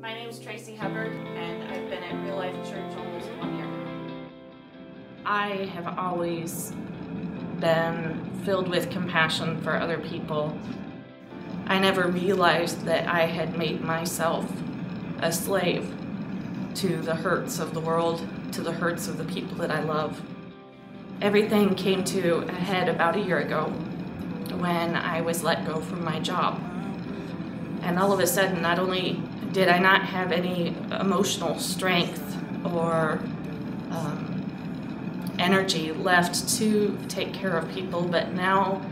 My name is Tracie Hubbard, and I've been at Real Life Church almost 1 year now. I have always been filled with compassion for other people. I never realized that I had made myself a slave to the hurts of the world, to the hurts of the people that I love. Everything came to a head about a year ago when I was let go from my job. And all of a sudden, not only did I not have any emotional strength or energy left to take care of people, but now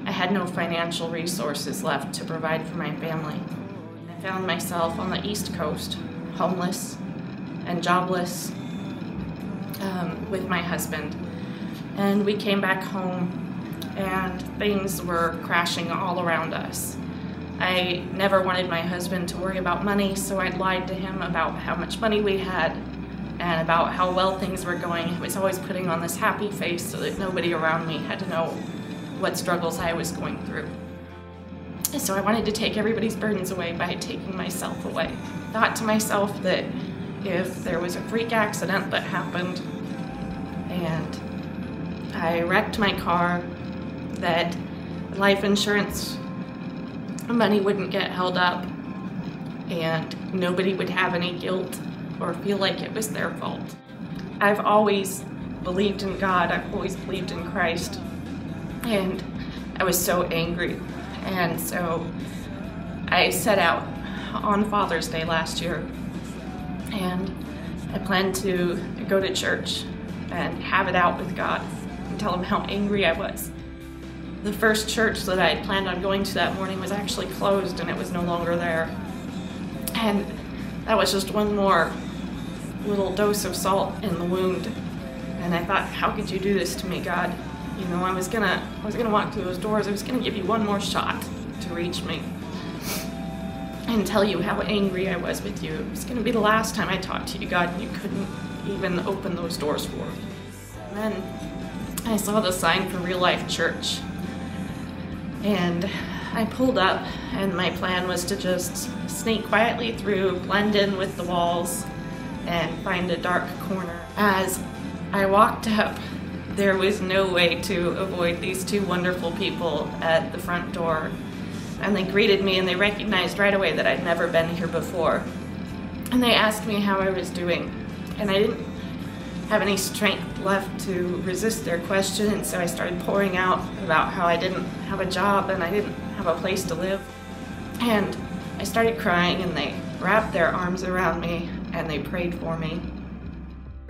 I had no financial resources left to provide for my family. I found myself on the East Coast, homeless and jobless, with my husband. And we came back home and things were crashing all around us. I never wanted my husband to worry about money, so I lied to him about how much money we had and about how well things were going. I was always putting on this happy face so that nobody around me had to know what struggles I was going through. So I wanted to take everybody's burdens away by taking myself away. I thought to myself that if there was a freak accident that happened and I wrecked my car, that life insurance money wouldn't get held up and nobody would have any guilt or feel like it was their fault. I've always believed in God, I've always believed in Christ, and I was so angry. And so I set out on Father's Day last year and I planned to go to church and have it out with God and tell him how angry I was. The first church that I had planned on going to that morning was actually closed and it was no longer there. And that was just one more little dose of salt in the wound. And I thought, how could you do this to me, God? You know, I was gonna walk through those doors. I was gonna give you one more shot to reach me and tell you how angry I was with you. It was gonna be the last time I talked to you, God, and you couldn't even open those doors for me. And then I saw the sign for Real Life Church. And I pulled up, and my plan was to just sneak quietly through, blend in with the walls, and find a dark corner. As I walked up, there was no way to avoid these two wonderful people at the front door. And they greeted me, and they recognized right away that I'd never been here before. And they asked me how I was doing. And I didn't have any strength left to resist their question, and so I started pouring out about how I didn't have a job and I didn't have a place to live. And I started crying, and they wrapped their arms around me and they prayed for me.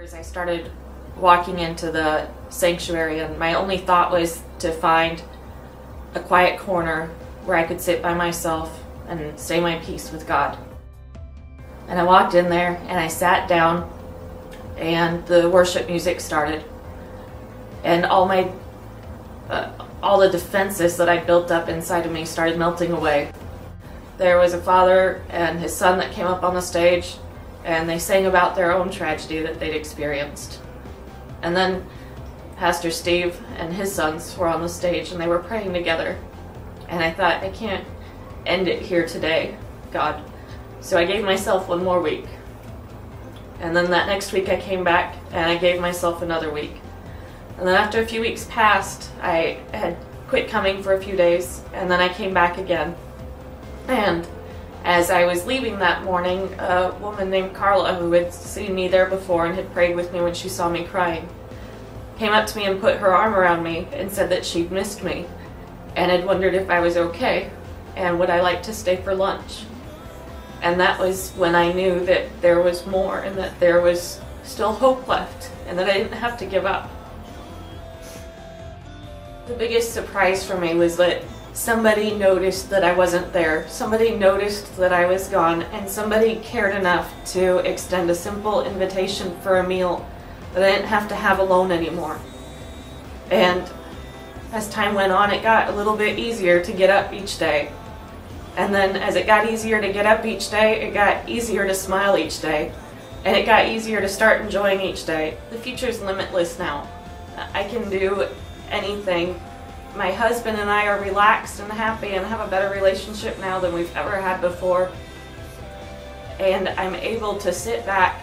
As I started walking into the sanctuary, and my only thought was to find a quiet corner where I could sit by myself and say my piece with God. And I walked in there and I sat down, and the worship music started, and all the defenses that I built up inside of me started melting away. There was a father and his son that came up on the stage, and they sang about their own tragedy that they'd experienced. And then Pastor Steve and his sons were on the stage, and they were praying together. And I thought, I can't end it here today, God. So I gave myself one more week. And then that next week I came back and I gave myself another week. And then after a few weeks passed, I had quit coming for a few days, and then I came back again. And as I was leaving that morning, a woman named Carla, who had seen me there before and had prayed with me when she saw me crying, came up to me and put her arm around me and said that she'd missed me and had wondered if I was okay and would I like to stay for lunch. And that was when I knew that there was more and that there was still hope left and that I didn't have to give up. The biggest surprise for me was that somebody noticed that I wasn't there. Somebody noticed that I was gone, and somebody cared enough to extend a simple invitation for a meal that I didn't have to have alone anymore. And as time went on, it got a little bit easier to get up each day. And then as it got easier to get up each day, it got easier to smile each day. And it got easier to start enjoying each day. The future's limitless now. I can do anything. My husband and I are relaxed and happy and have a better relationship now than we've ever had before. and I'm able to sit back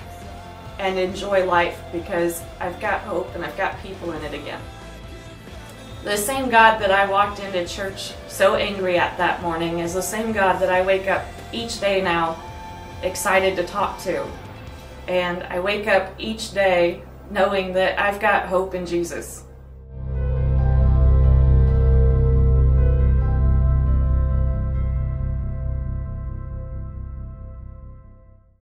and enjoy life because I've got hope and I've got people in it again. The same God that I walked into church so angry at that morning is the same God that I wake up each day now excited to talk to. And I wake up each day knowing that I've got hope in Jesus.